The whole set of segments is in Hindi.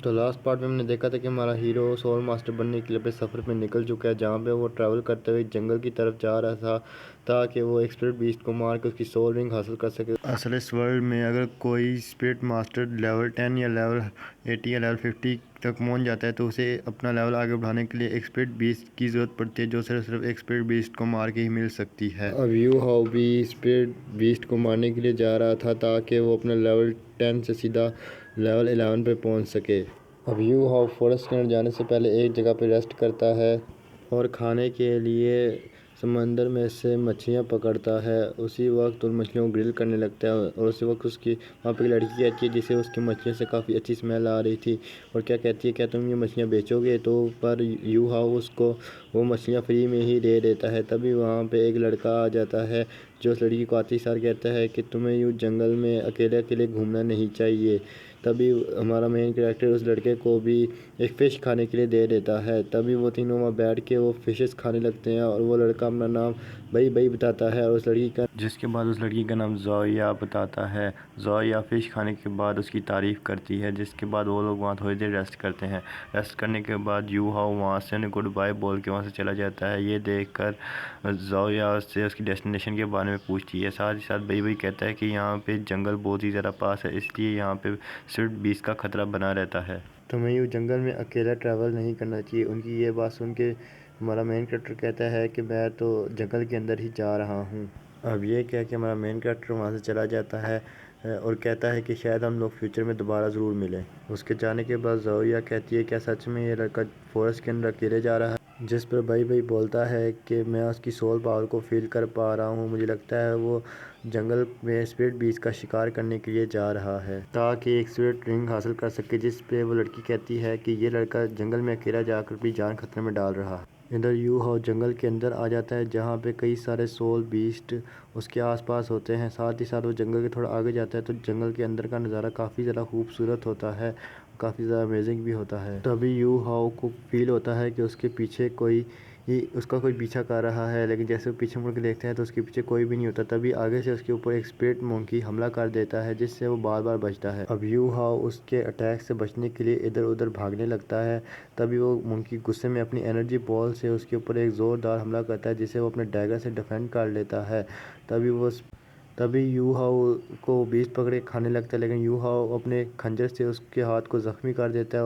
तो लास्ट पार्ट में हमने देखा था कि हमारा हीरो सोल मास्टर बनने के लिए अपने सफ़र पे निकल चुका है, जहाँ पे वो ट्रैवल करते हुए जंगल की तरफ जा रहा था ताकि वो एक स्पिरिट बीस्ट को मार कर उसकी सोल रिंग हासिल कर सके। असल इस वर्ल्ड में अगर कोई स्पिरिट मास्टर लेवल 10 या लेवल 80 या लेवल 50 तक पहुँच जाता है तो उसे अपना लेवल आगे बढ़ाने के लिए एक स्पिरिट बीस्ट की ज़रूरत पड़ती है, जो सिर्फ एक स्पिरिट बीस्ट को मार के ही मिल सकती है। अब यू हाउ भी स्पिरिट बीस्ट को मारने के लिए जा रहा था ताकि वो अपना लेवल 10 से सीधा लेवल 11 पे पहुंच सके। अब यू हाउ फॉरेस्ट के अंदर जाने से पहले एक जगह पे रेस्ट करता है और खाने के लिए समंदर में से मछलियाँ पकड़ता है। उसी वक्त उन मछलियों को ग्रिल करने लगता है और उसी वक्त उसकी वहाँ पे एक लड़की आती है जिसे उसकी मछलियों से काफ़ी अच्छी स्मेल आ रही थी और क्या कहती है, क्या तुम ये मछलियाँ बेचोगे? तो पर यू हाउ उसको वो मछलियाँ फ्री में ही दे देता है। तभी वहाँ पे एक लड़का आ जाता है जो उस लड़की को आते ही सार कहता है कि तुम्हें यूँ जंगल में अकेले अकेले घूमना नहीं चाहिए। तभी हमारा मेन कैरेक्टर उस लड़के को भी एक फ़िश खाने के लिए दे देता है। तभी वो तीनों वहाँ बैठ के वो फ़िशेस खाने लगते हैं और वो लड़का अपना नाम बई बई बताता है और उस लड़की का, जिसके बाद उस लड़की का नाम ज़ोया बताता है। ज़ोया फ़िश खाने के बाद उसकी तारीफ़ करती है, जिसके बाद वो लोग वहाँ थोड़ी देर रेस्ट करते हैं। रेस्ट करने के बाद यू हाउ वहाँ से उन्हें गुड बाय बोल के वहाँ से चला जाता है। ये देखकर ज़ोया से उसकी डेस्टिनेशन के बारे में पूछती है। साथ ही साथ बई बई कहता है कि यहाँ पे जंगल बहुत ही ज़्यादा पास है, इसलिए यहाँ पे सिर्फ 20 का खतरा बना रहता है। तुम्हें यूँ जंगल में अकेला ट्रैवल नहीं करना चाहिए। उनकी ये बात सुन के हमारा मेन कैरेक्टर कहता है कि मैं तो जंगल के अंदर ही जा रहा हूँ। अब ये कह के हमारा मेन कैरेक्टर वहाँ से चला जाता है और कहता है कि शायद हम लोग फ्यूचर में दोबारा ज़रूर मिलें। उसके जाने के बाद ज़ोया कहती है क्या सच में ये लड़का फॉरेस्ट के अंदर अकेले जा रहा है? जिस पर भाई भाई बोलता है कि मैं उसकी सोल पावर को फील कर पा रहा हूँ, मुझे लगता है वो जंगल में स्पिरिट बीस्ट का शिकार करने के लिए जा रहा है ताकि एक स्पिरिट रिंग हासिल कर सके। जिस पे वो लड़की कहती है कि ये लड़का जंगल में अकेला जाकर अपनी जान खतरे में डाल रहा है। इधर यू हाउ जंगल के अंदर आ जाता है जहाँ पे कई सारे सोल बीस्ट उसके आसपास होते हैं। साथ ही साथ वो जंगल के थोड़ा आगे जाता है तो जंगल के अंदर का नज़ारा काफ़ी ज़्यादा खूबसूरत होता है, काफ़ी ज़्यादा अमेजिंग भी होता है। तभी यू हाउ को फील होता है कि उसके पीछे कोई उसका कोई पीछा कर रहा है, लेकिन जैसे वो पीछे मुड़ के देखते हैं तो उसके पीछे कोई भी नहीं होता। तभी आगे से उसके ऊपर एक स्पिरिट मंकी हमला कर देता है जिससे वो बार बार बचता है। अब यू हाउ उसके अटैक से बचने के लिए इधर उधर भागने लगता है। तभी वो मंकी गुस्से में अपनी एनर्जी बॉल से उसके ऊपर एक ज़ोरदार हमला करता है जिसे वो अपने डैगर से डिफेंड कर लेता है। तभी यू हाउ को बीस्ट पकड़ के खाने लगता है, लेकिन यू हाउ अपने खंजर से उसके हाथ को ज़ख्मी कर देता है।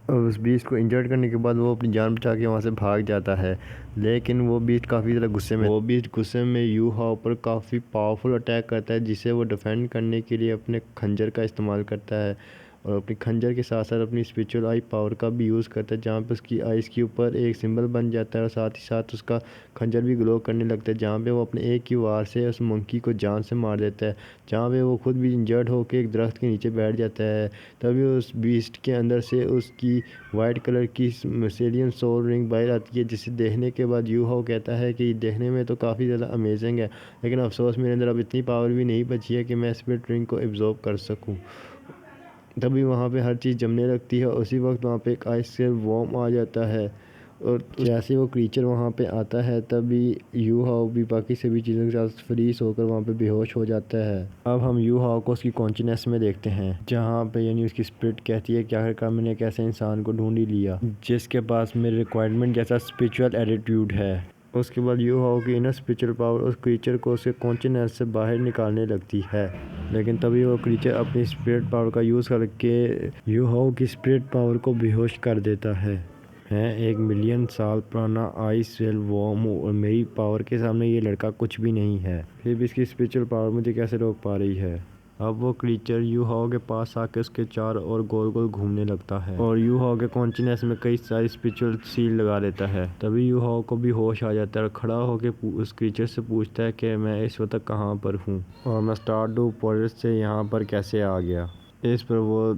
उस बीस्ट को इंजर्ड करने के बाद वो अपनी जान बचा के वहाँ से भाग जाता है, लेकिन वो बीस्ट काफ़ी ज़्यादा गुस्से में यू हाउ पर काफ़ी पावरफुल अटैक करता है जिसे वो डिफेंड करने के लिए अपने खंजर का इस्तेमाल करता है और अपनी खंजर के साथ साथ अपनी स्पिरिचुअल आई पावर का भी यूज़ करता है, जहाँ पे उसकी आइज़ के ऊपर एक सिंबल बन जाता है और साथ ही साथ उसका खंजर भी ग्लो करने लगता है, जहाँ पे वो अपने एक ही वार से उस मंकी को जान से मार देता है, जहाँ पे वो खुद भी इंजर्ड होकर एक दरख्त के नीचे बैठ जाता है। तभी उस बीस्ट के अंदर से उसकी वाइट कलर की मिसेलियन सोल रिंग बाहर आती है, जिसे देखने के बाद यू हाउ कहता है कि देखने में तो काफ़ी ज़्यादा अमेजिंग है, लेकिन अफसोस मेरे अंदर अब इतनी पावर भी नहीं बची है कि मैं स्पिरिट रिंग को एब्जॉर्ब कर सकूँ। तभी वहाँ पे हर चीज़ जमने लगती है। उसी वक्त वहाँ पे एक आइस से वॉर्म आ जाता है और जैसे वो क्रीचर वहाँ पे आता है तभी यू हाउ भी बाकी सभी चीज़ों के साथ फ्रीज होकर वहाँ पे बेहोश हो जाता है। अब हम यू हाउ को उसकी कॉन्शियसनेस में देखते हैं, जहाँ पे यानी उसकी स्पिरिट कहती है कि आखिरकार मैंने एक ऐसे इंसान को ढूंढ ही लिया जिसके पास मेरे रिक्वायरमेंट जैसा स्पिरिचुअल एटीट्यूड है। उसके बाद यू हाउ की इनर स्पिरिचुअल पावर उस क्रीचर को उसके कॉन्शियसनेस से बाहर निकालने लगती है, लेकिन तभी वो क्रीचर अपनी स्पिरिट पावर का यूज़ करके यू हाउ की स्पिरिट पावर को बेहोश कर देता है। मैं 1 मिलियन साल पुराना आइस वेल वॉर्म हूँ और मेरी पावर के सामने ये लड़का कुछ भी नहीं है, फिर भी इसकी स्पिरिचुअल पावर मुझे कैसे रोक पा रही है। अब वो क्रीचर यू हाउ के पास आके उसके चारों ओर गोल गोल घूमने लगता है और यू हाउ के कॉन्शियसनेस में कई सारी स्पिरिचुअल सील लगा देता है। तभी यू हाउ को भी होश आ जाता है और खड़ा होकर उस क्रीचर से पूछता है कि मैं इस वक्त कहाँ पर हूँ और मैं स्टारडू फॉरेस्ट से यहाँ पर कैसे आ गया। इस पर वो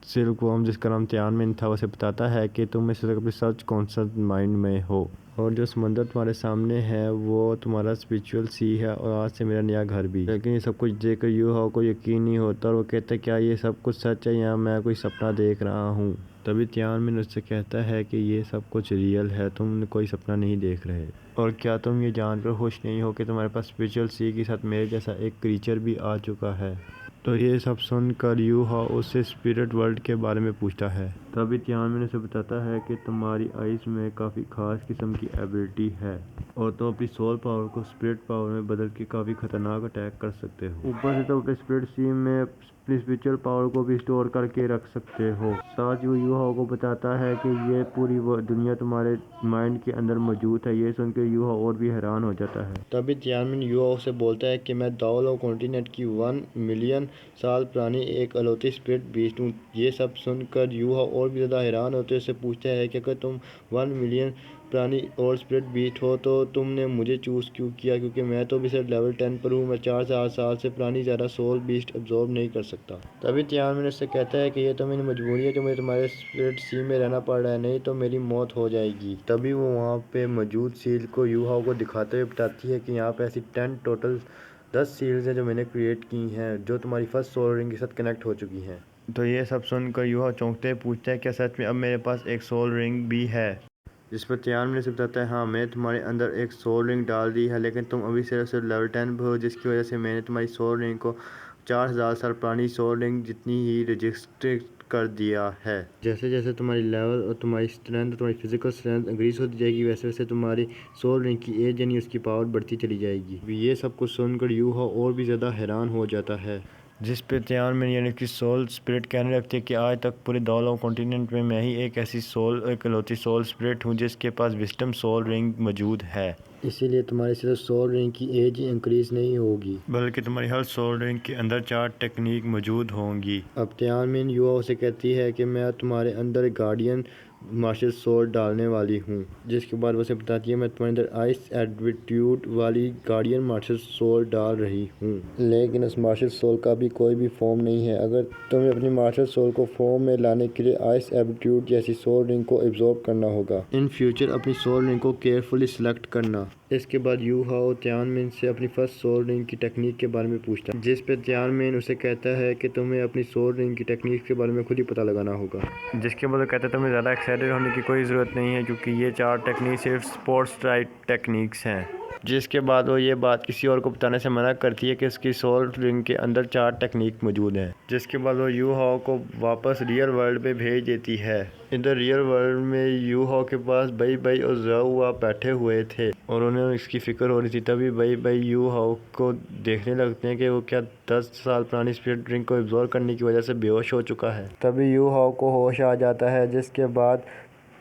सिल्क वर्म, जिसका नाम त्यानमेन था, उसे बताता है कि तुम इस वक्त अपनी सच कॉन्सर्ट माइंड में हो और जो समंदर तुम्हारे सामने है वो तुम्हारा स्पिरिचुअल सी है और आज से मेरा नया घर भी। लेकिन ये सब कुछ देखकर यू हाउ को यकीन नहीं होता और वो कहता है क्या ये सब कुछ सच है या मैं कोई सपना देख रहा हूँ। तभी त्यानमेन उससे कहता है कि ये सब कुछ रियल है, तुम कोई सपना नहीं देख रहे। और क्या तुम ये जानकर खुश नहीं हो कि तुम्हारे पास स्पिरिचुअल सी के साथ मेरे जैसा एक क्रीचर भी आ चुका है। तो ये सब सुनकर यू हाओ उससे स्पिरिट वर्ल्ड के बारे में पूछता है। तभी तियानमेन उसे बताता है कि तुम्हारी आइस में काफ़ी ख़ास किस्म की एबिलिटी है और तुम अपनी सोल पावर को स्पिरिट पावर में बदल के काफ़ी ख़तरनाक अटैक कर सकते हो। ऊपर से तुम अपने स्पिरिट सीम में अपनी स्पिरिचुअल पावर को भी स्टोर करके रख सकते हो। साथ ही यू हाओ को बताता है कि ये पूरी दुनिया तुम्हारे माइंड के अंदर मौजूद है। ये सुनकर यू हाओ और भी हैरान हो जाता है। तभी तियानमेन यू हाओ से बोलता है कि मैं दाओ कॉन्टिनेंट की 1 मिलियन साल पुरानी एक अलौती स्पिरिट बीस्ट हूँ। ये सब सुनकर यू हाओ और भी ज़्यादा हैरान होते उससे पूछता है कि अगर तुम 1 मिलियन पुरानी और स्पिरिट बीस्ट हो तो तुमने मुझे चूज़ क्यों किया, क्योंकि मैं तो भी सिर्फ लेवल 10 पर हूँ। मैं 4 साल से पुरानी ज़्यादा सोल बीस्ट अब्जॉर्ब नहीं कर सकता। तभी तियानमेन उससे कहता है कि ये तो मेरी मजबूरी है कि मुझे तुम्हारे स्पिरिट सी में रहना पड़ रहा है, नहीं तो मेरी मौत हो जाएगी। तभी वो वहाँ पे मौजूद सील को यू हाओ को दिखाते हुए बताती है कि यहाँ पे ऐसी 10 सील्स हैं जो मैंने क्रिएट की हैं, जो तुम्हारी फर्स्ट सोल रिंग के साथ कनेक्ट हो चुकी हैं। तो ये सब सुनकर यू हाओ चौंकते पूछता है क्या सच में अब मेरे पास एक सोल रिंग भी है। जिस पर तियानमेन से बताता है हाँ, मैंने तुम्हारे अंदर एक सोल रिंग डाल दी है, लेकिन तुम अभी सिर्फ लेवल 10 पर हो, जिसकी वजह से मैंने तुम्हारी सोल रिंग को 4000 साल पुरानी सोल रिंग जितनी ही रजिस्टर कर दिया है। जैसे जैसे तुम्हारी लेवल और तुम्हारी स्ट्रेंथ, तुम्हारी फिजिकल स्ट्रेंथ इंक्रीज होती जाएगी, वैसे वैसे तुम्हारी सोल रिंग की एज यानी उसकी पावर बढ़ती चली जाएगी। ये सब कुछ सुनकर यू हाओ और भी ज़्यादा हैरान हो जाता है। जिस पे तियानमेन यानी कि सोल स्पिरिट कहने लगती है कि आज तक पूरे दाओ कॉन्टिनेंट में मैं ही एक ऐसी सोल इकलौती सोल स्पिरिट हूँ जिसके पास विस्डम सोल रिंग मौजूद है। इसीलिए तुम्हारी सिर्फ सोल रिंग की एज ही इंक्रीज नहीं होगी, बल्कि तुम्हारी हर सोल रिंग के अंदर 4 टेक्निक मौजूद होंगी। अब तियानमेन यू हाओ से कहती है कि मैं तुम्हारे अंदर गार्डियन मार्शल सोल डालने वाली हूँ, जिसके बाद वो से बताती है मैं तुम्हारे अंदर आइस एट्रीब्यूट वाली गार्डियन मार्शल सोल डाल रही हूँ, लेकिन उस मार्शल सोल का भी कोई भी फॉर्म नहीं है। अगर तुम्हें अपनी मार्शल सोल को फॉर्म में लाने के लिए आइस एट्रीब्यूट जैसी सोल रिंग को एब्जॉर्ब करना होगा। इन फ्यूचर अपनी सोल रिंग को केयरफुली सिलेक्ट करना। इसके बाद यू हाओ तियानमेन से अपनी फर्स्ट सोल रिंग की टेक्निक के बारे में पूछता है, जिस पे तियानमेन उसे कहता है कि तुम्हें अपनी सोल रिंग की टेक्निक के बारे में खुद ही पता लगाना होगा। जिसके बाद वो कहता है तुम्हें ज़्यादा एक्साइटेड होने की कोई ज़रूरत नहीं है, क्योंकि ये 4 टेक्निक सिर्फ स्पोर्ट्स राइट टेक्निक्स हैं। जिसके बाद वो ये बात किसी और को बताने से मना करती है कि उसकी सोल रिंग के अंदर 4 टेक्निक मौजूद हैं। जिसके बाद वो यू हाओ को वापस रियल वर्ल्ड में भेज देती है। इधर रियल वर्ल्ड में यू हाओ के पास बई बई और ज़ाओ बैठे हुए थे और उन्हें इसकी फ़िक्र हो रही थी। तभी बई बई यू हाओ को देखने लगते हैं कि वो क्या 10 साल पुरानी स्पिरिट रिंग को एब्जॉर्ब करने की वजह से बेहोश हो चुका है। तभी यू हाओ को होश आ जाता है, जिसके बाद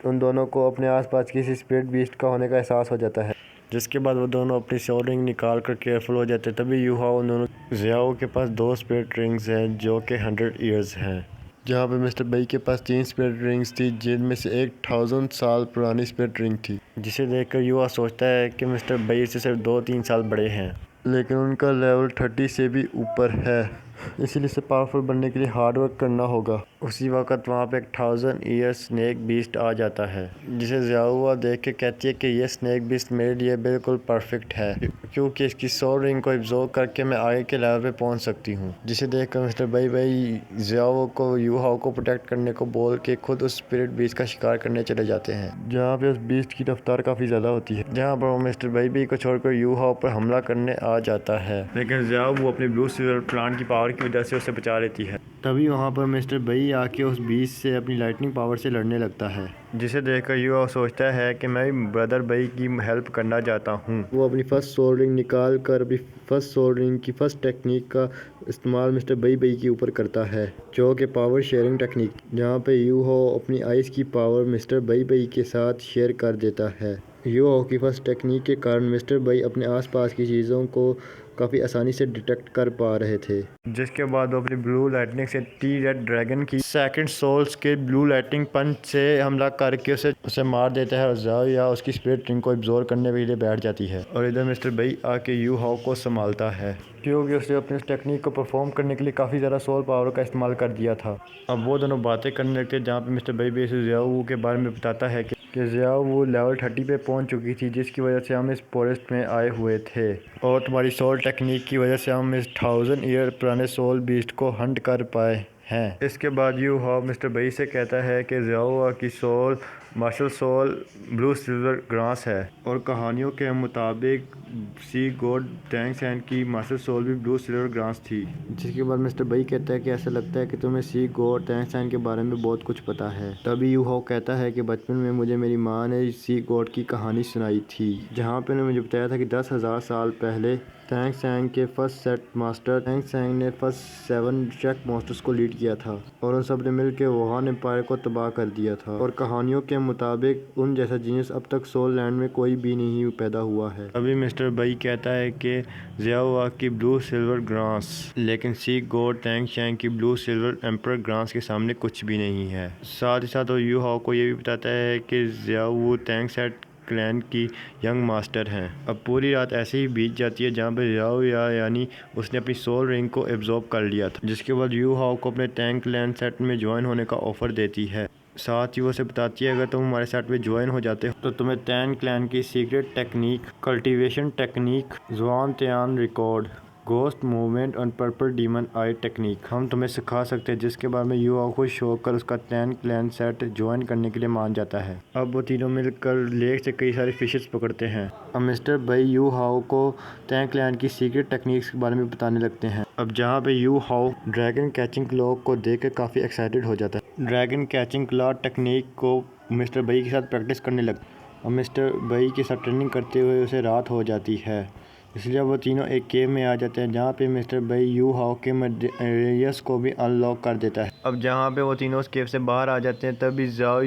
उन दोनों को अपने आसपास किसी स्पिरिट बीस्ट का होने का एहसास हो जाता है। जिसके बाद वो दोनों अपनी सोल रिंग निकाल कर केयरफुल हो जाते हैं। तभी यू हाओ उन दोनों ज़ियाओ के पास 2 स्पिरिट रिंग्स हैं जो कि 100 ईयर्स हैं, जहाँ पे मिस्टर बई के पास 3 स्पिरिट रिंग्स थी, जिनमें से एक 1000 साल पुरानी स्पिरिट रिंग थी। जिसे देखकर यू हाओ सोचता है कि मिस्टर बई से सिर्फ 2-3 साल बड़े हैं, लेकिन उनका लेवल 30 से भी ऊपर है, इसीलिए इसे पावरफुल बनने के लिए हार्ड वर्क करना होगा। उसी वक्त वहाँ पे एक 1000 ईयर स्नेक बीस्ट आ जाता है, जिसे ज़ियाओ देख के कहती है कि ये स्नेक बीस्ट मेरे लिए बिल्कुल परफेक्ट है, क्योंकि इसकी सोल रिंग को एब्जॉर्ब करके मैं आगे के लेवल पे पहुँच सकती हूँ। जिसे देखकर मिस्टर बई ज़ियाओ को यू हाओ को प्रोटेक्ट करने को बोल के खुद उस स्पिरिट बीस्ट का शिकार करने चले जाते हैं, जहाँ पे उस बीस्ट की रफ्तार काफ़ी ज़्यादा होती है, जहाँ पर वो मिस्टर बई को छोड़कर यू हाओ पर हमला करने आ जाता है, लेकिन ज़ियाओ वो अपनी ब्लू सिल्वर प्लांट की पावर की वजह से उसे बचा लेती है। तभी वहाँ पर मिस्टर बई आके उस बीस्ट से अपनी लाइटनिंग पावर से लड़ने लगता है, जिसे देखकर यू हाओ सोचता है कि मैं ब्रदर बई की हेल्प करना चाहता हूँ। वो अपनी फर्स्ट सोल रिंग निकाल कर अपनी फर्स्ट सोल रिंग की फर्स्ट टेक्निक का इस्तेमाल मिस्टर बई के ऊपर करता है, जो कि पावर शेयरिंग टेक्निक, जहाँ पे यू हाओ अपनी आइस की पावर मिस्टर बई के साथ शेयर कर देता है। यू हाओ की फर्स्ट टेक्निक के कारण मिस्टर बई अपने आसपास की चीज़ों को काफ़ी आसानी से डिटेक्ट कर पा रहे थे। जिसके बाद वो अपनी ब्लू लाइटनिंग से टी रेड ड्रैगन की सेकंड सोल्स के ब्लू लाइटनिंग पंच से हमला करके उसे मार देता है और ज़ाओ या उसकी स्पिरिट रिंग को एब्जॉर्ब करने के लिए बैठ जाती है। और इधर मिस्टर बई आके यू हाओ को संभालता है, क्योंकि उसने अपनी उस टेक्निक को परफॉर्म करने के लिए काफ़ी ज़्यादा सोल पावर का इस्तेमाल कर दिया था। अब वो दोनों बातें करने लगते हैं, जहाँ पे मिस्टर बई से ज़ियाओ के बारे में बताता है कि ज़ियाओ वो लेवल 30 पे पहुंच चुकी थी, जिसकी वजह से हम इस फॉरेस्ट में आए हुए थे, और तुम्हारी सोल टेक्निक की वजह से हम इस 1000 ईयर पुराने सोल बीस्ट को हंट कर पाए हैं। इसके बाद यू हाओ मिस्टर बई से कहता है कि ज़ियाओ की soul martial soul blue silver grass है और कहानियों के मुताबिक सी गॉड टैंग सैन की मार्शल सोल भी ब्लू सिल्वर ग्रास थी। जिसके बाद मिस्टर बई कहता है कि ऐसा लगता है कि तुम्हें सी गॉड टैंग सैन के बारे में बहुत कुछ पता है। तभी यू हाओ कहता है कि बचपन में मुझे मेरी माँ ने सी गॉड की कहानी सुनाई थी, जहाँ पे उन्होंने मुझे बताया था कि 10,000 साल पहले टैंग सैंग के फर्स्ट सेट मास्टर टैंग सैंग ने फर्स्ट 7 ट्रैक मास्टर्स को लीड किया था और उन सब ने मिलकर वुहान एम्पायर को तबाह कर दिया था। और कहानियों के मुताबिक उन जैसा जीनियस अब तक सोल लैंड में कोई भी नहीं पैदा हुआ है। अभी मिस्टर बई कहता है कि ज़ियाओ की ब्लू सिल्वर ग्रास, लेकिन सी गॉड टैंग सैंग की ब्लू सिल्वर एम्पर ग्रास के सामने कुछ भी नहीं है। साथ ही साथ यू हाओ को ये भी बताता है कि ज़ियाओ टैंग सेट क्लैन की यंग मास्टर हैं। अब पूरी रात ऐसे ही बीत जाती है जहाँ पे ज़ियाओ यानी उसने अपनी सोल रिंग को एब्जॉर्ब कर लिया था, जिसके बाद यू हाओ को अपने टैंग क्लैन सेट में ज्वाइन होने का ऑफर देती है। साथ ही वो उसे बताती है अगर तुम हमारे सेट में ज्वाइन हो जाते हो तो तुम्हें टैंग क्लैन की सीक्रेट टेक्निक, कल्टीवेशन टेक्निक, ज़ुआन त्यान रिकॉर्ड, गोस्ट मूवमेंट और पर्पल डीमन आई टेक्निक हम तुम्हें सिखा सकते हैं। जिसके बाद में यू हाओ खुश होकर उसका टैंग क्लैन सेट ज्वाइन करने के लिए मान जाता है। अब वो तीनों मिलकर लेक से कई सारे फिशेस पकड़ते हैं। अब मिस्टर बई यू हाओ को टैंग क्लैन की सीक्रेट टेक्निक्स के बारे में बताने लगते हैं। अब जहाँ पे यू हाओ ड्रैगन कैचिंग क्लॉ को देख कर काफ़ी एक्साइटेड हो जाता है। ड्रैगन कैचिंग क्लॉ टेक्निक को मिस्टर बई के साथ प्रैक्टिस करने लगता है और मिस्टर बई के साथ ट्रेनिंग करते हुए उसे रात हो जाती है, इसलिए वो तीनों एक केव में आ जाते हैं जहाँ पे मिस्टर बई यू हाओ के मटेरियल्स को भी अनलॉक कर देता है। अब जहाँ पे वो तीनों उस केव से बाहर आ जाते हैं तभी ज़ियाओ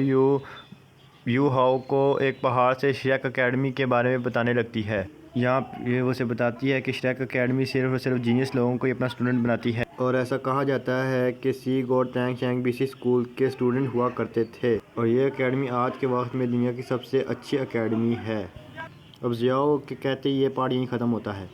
यू हाओ को एक पहाड़ से श्रेक अकेडमी के बारे में बताने लगती है। यहाँ ये उसे बताती है कि श्रेक अकेडमी सिर्फ और सिर्फ जीनियस लोगों को ही अपना स्टूडेंट बनाती है और ऐसा कहा जाता है कि सी गॉड टैंग सैंग भी इसी स्कूल के स्टूडेंट हुआ करते थे और ये अकेडमी आज के वक्त में दुनिया की सबसे अच्छी अकेडमी है। अब ज़ियाओ के कहते ही ये पार्ट यहीं ख़त्म होता है।